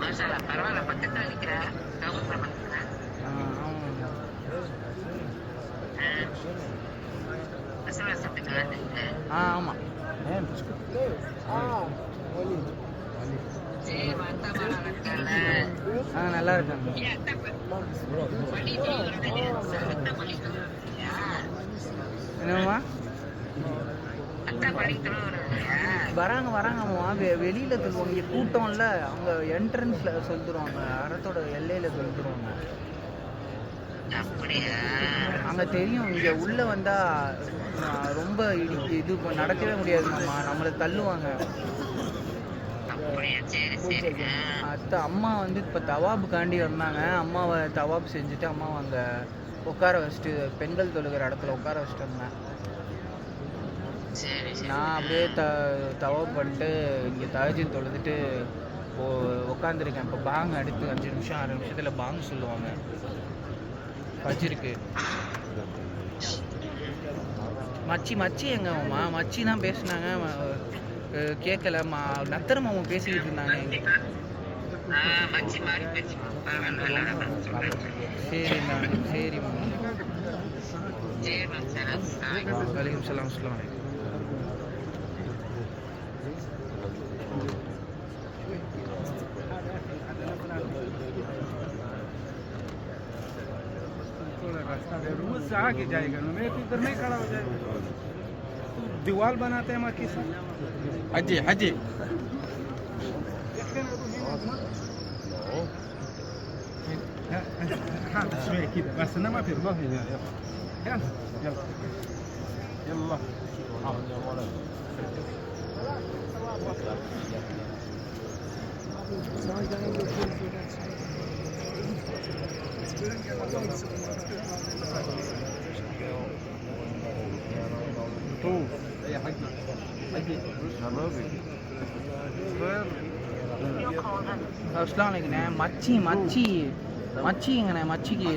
மாஷாஅல்லாஹ் பரவாயில்ல பக்கத்துல நிக்கிற ஆமாம் நல்லா இருக்காங்க. என்னம்மா வராங்க வராங்கம்மா. வெளியில சொல்லுவாங்க, இங்கே கூட்டம்ல அவங்க என்ட்ரன்ஸ்ல சொல்லிடுவாங்க, அறத்தோட எல்லையில சொல்லிடுவாங்க. அங்கே தெரியும், இங்கே உள்ள வந்தா ரொம்ப இது நடக்கவே முடியாதுமாம்மா, நம்மளை தள்ளுவாங்க. அத்தை அம்மா வந்து இப்போ தவாபுக்காண்டி வந்தாங்க. அம்மாவை தவாப் செஞ்சுட்டு அம்மாவை அங்கே உட்கார வச்சுட்டு பெண்கள் தொழுகிற இடத்துல உட்கார வச்சுட்டு வந்தேன். நான் அப்படியே தவாப் பண்ணிட்டு இங்கே தஹஜ்ஜுத் தொழுதுட்டு உட்காந்துருக்கேன். இப்போ பாங் அடுத்து 5 நிமிஷம் 6 நிமிஷத்தில் பாங் சொல்லுவாங்க ஃபஜ்ருக்கு. மச்சி எங்கம்மா? மச்சி தான் பேசினாங்க, கேட்கல. நத்தர மாமா பேசிக்கிட்டு இருந்தாங்க. சரிண்ணா, சரி மாமா. வலைக்கும் சலாம். அஸ்ஸலாமு அலைக்கும். रोज से आगे जाएगा ना, मैं तो इधर नहीं खड़ा हो जाएगा। दीवार बनाते हैं मक्की से हजी हाँ شوية كده بس انما في الله هنا. يلا அஸ்ஸலாமு அலைக்கும். மச்சி எங்கண்ணே? மச்சிக்கு